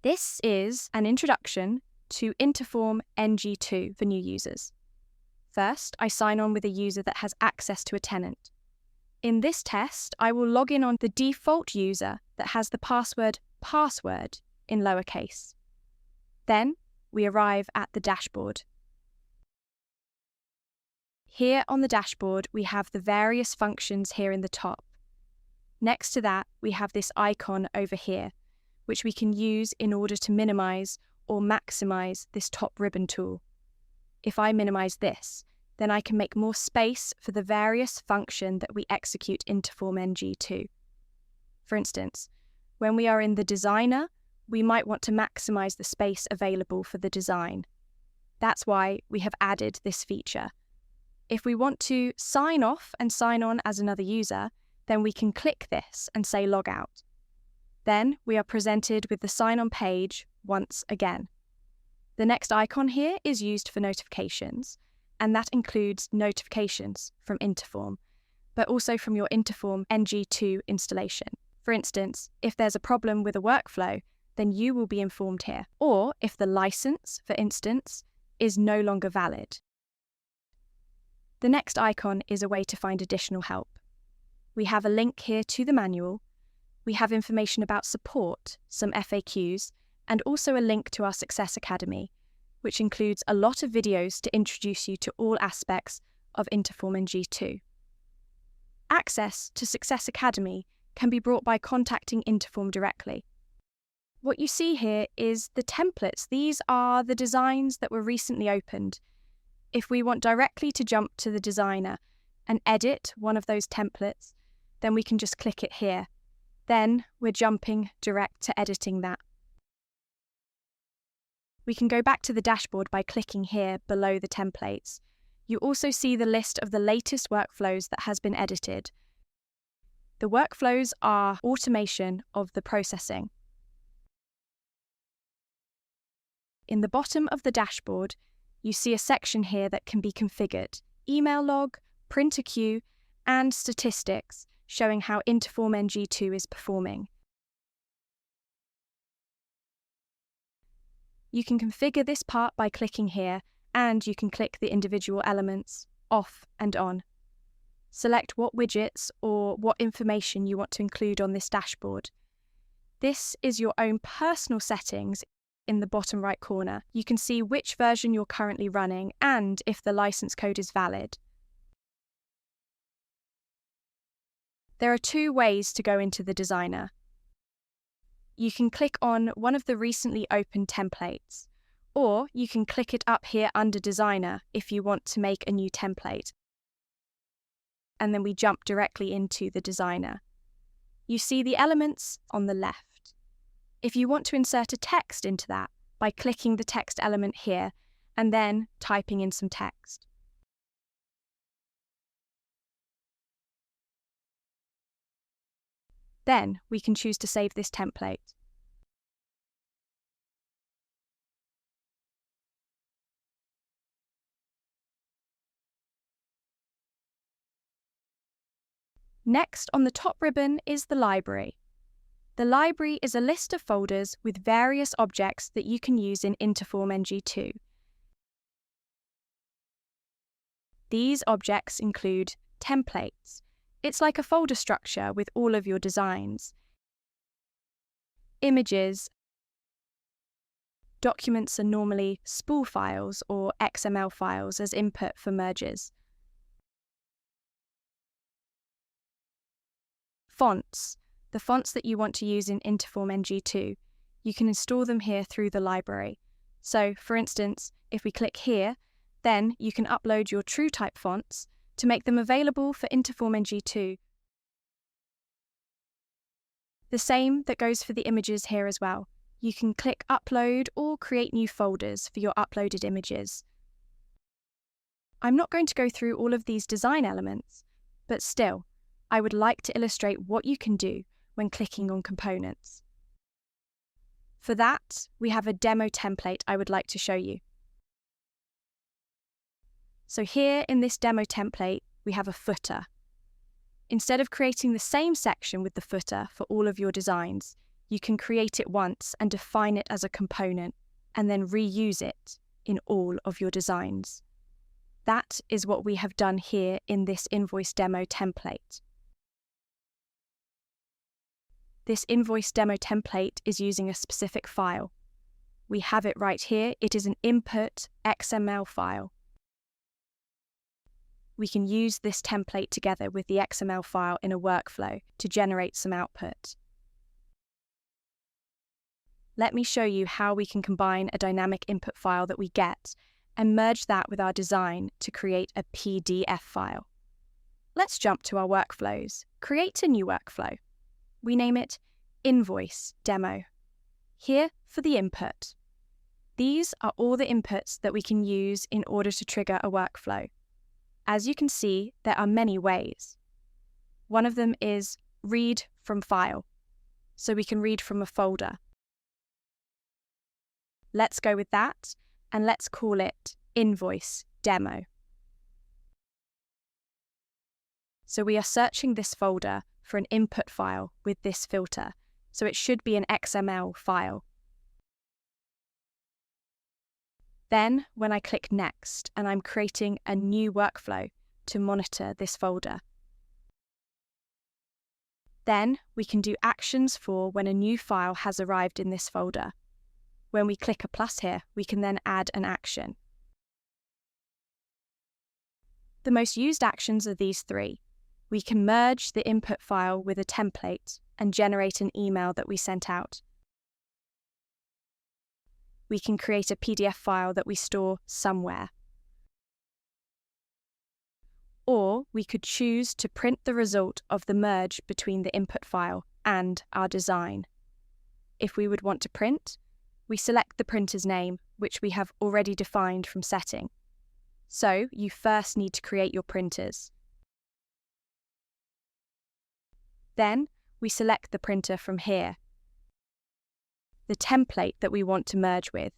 This is an introduction to InterformNG2 for new users. First, I sign on with a user that has access to a tenant. In this test, I will log in on the default user that has the password in lowercase. Then, we arrive at the dashboard. Here on the dashboard, we have the various functions here in the top. Next to that, we have this icon over here, which we can use in order to minimize or maximize this top ribbon tool. If I minimize this, then I can make more space for the various function that we execute InterformNG2. For instance, when we are in the designer, we might want to maximize the space available for the design. That's why we have added this feature. If we want to sign off and sign on as another user, then we can click this and say log out. Then we are presented with the sign-on page once again. The next icon here is used for notifications, and that includes notifications from Interform, but also from your InterformNG2 installation. For instance, if there's a problem with a workflow, then you will be informed here, or if the license, for instance, is no longer valid. The next icon is a way to find additional help. We have a link here to the manual. We have information about support, some FAQs, and also a link to our Success Academy, which includes a lot of videos to introduce you to all aspects of InterformNG2. Access to Success Academy can be brought by contacting Interform directly. What you see here is the templates. These are the designs that were recently opened. If we want directly to jump to the designer and edit one of those templates, then we can just click it here. Then we're jumping direct to editing that. We can go back to the dashboard by clicking here below the templates. You also see the list of the latest workflows that has been edited. The workflows are automation of the processing. In the bottom of the dashboard, you see a section here that can be configured: email log, printer queue, and statistics, showing how InterformNG2 is performing. You can configure this part by clicking here, and you can click the individual elements off and on. Select what widgets or what information you want to include on this dashboard. This is your own personal settings. In the bottom right corner, you can see which version you're currently running and if the license code is valid. There are two ways to go into the designer. You can click on one of the recently opened templates, or you can click it up here under designer if you want to make a new template. And then we jump directly into the designer. You see the elements on the left. If you want to insert a text into that, by clicking the text element here and then typing in some text. Then we can choose to save this template. Next on the top ribbon is the library. The library is a list of folders with various objects that you can use in InterformNG2. These objects include templates. It's like a folder structure with all of your designs. Images. Documents are normally spool files or XML files as input for merges. Fonts. The fonts that you want to use in InterformNG2, you can install them here through the library. So, for instance, if we click here, then you can upload your TrueType fonts to make them available for InterformNG2. The same that goes for the images here as well. You can click Upload or create new folders for your uploaded images. I'm not going to go through all of these design elements, but still, I would like to illustrate what you can do when clicking on components. For that, we have a demo template I would like to show you. So here in this demo template, we have a footer. Instead of creating the same section with the footer for all of your designs, you can create it once and define it as a component, and then reuse it in all of your designs. That is what we have done here in this invoice demo template. This invoice demo template is using a specific file. We have it right here. It is an input XML file. We can use this template together with the XML file in a workflow to generate some output. Let me show you how we can combine a dynamic input file that we get and merge that with our design to create a PDF file. Let's jump to our workflows. Create a new workflow. We name it Invoice Demo. Here for the input. These are all the inputs that we can use in order to trigger a workflow. As you can see, there are many ways. One of them is read from file, so we can read from a folder. Let's go with that, and let's call it Invoice Demo. So we are searching this folder for an input file with this filter, so it should be an XML file. Then, when I click Next, and I'm creating a new workflow to monitor this folder. Then, we can do actions for when a new file has arrived in this folder. When we click a plus here, we can then add an action. The most used actions are these three. We can merge the input file with a template and generate an email that we sent out. We can create a PDF file that we store somewhere. Or we could choose to print the result of the merge between the input file and our design. If we would want to print, we select the printer's name, which we have already defined from setting. So you first need to create your printers. Then we select the printer from here, the template that we want to merge with.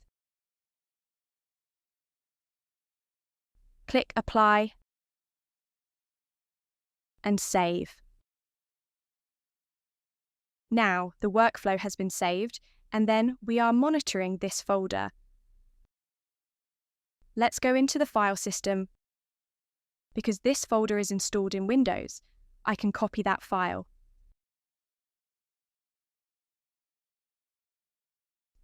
Click Apply and Save. Now the workflow has been saved, and then we are monitoring this folder. Let's go into the file system. Because this folder is installed in Windows, I can copy that file.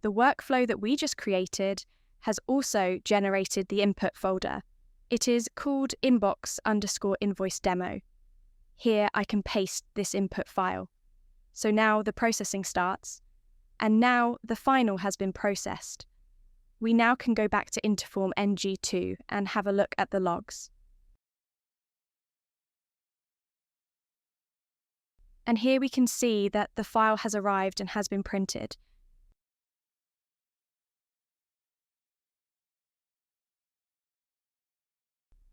The workflow that we just created has also generated the input folder. It is called inbox_invoice demo. Here I can paste this input file. So now the processing starts, and now the final has been processed. We now can go back to InterformNG2 and have a look at the logs. And here we can see that the file has arrived and has been printed.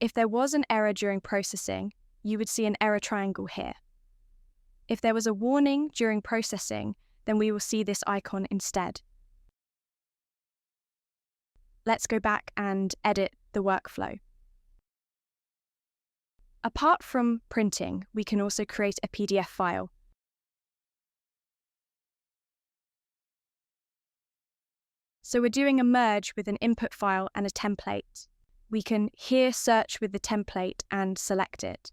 If there was an error during processing, you would see an error triangle here. If there was a warning during processing, then we will see this icon instead. Let's go back and edit the workflow. Apart from printing, we can also create a PDF file. So we're doing a merge with an input file and a template. We can here search with the template and select it.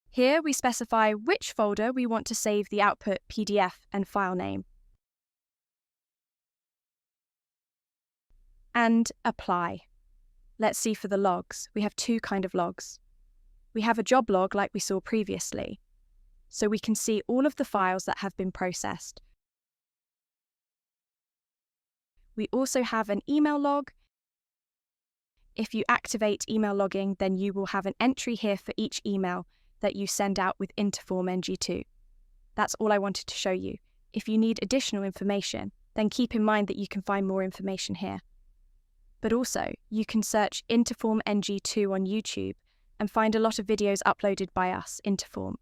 Here we specify which folder we want to save the output PDF and file name. And apply. Let's see for the logs. We have two kinds of logs. We have a job log like we saw previously, so we can see all of the files that have been processed. We also have an email log. If you activate email logging, then you will have an entry here for each email that you send out with InterformNG2. That's all I wanted to show you. If you need additional information, then keep in mind that you can find more information here. But also, you can search InterformNG2 on YouTube and find a lot of videos uploaded by us, Interform.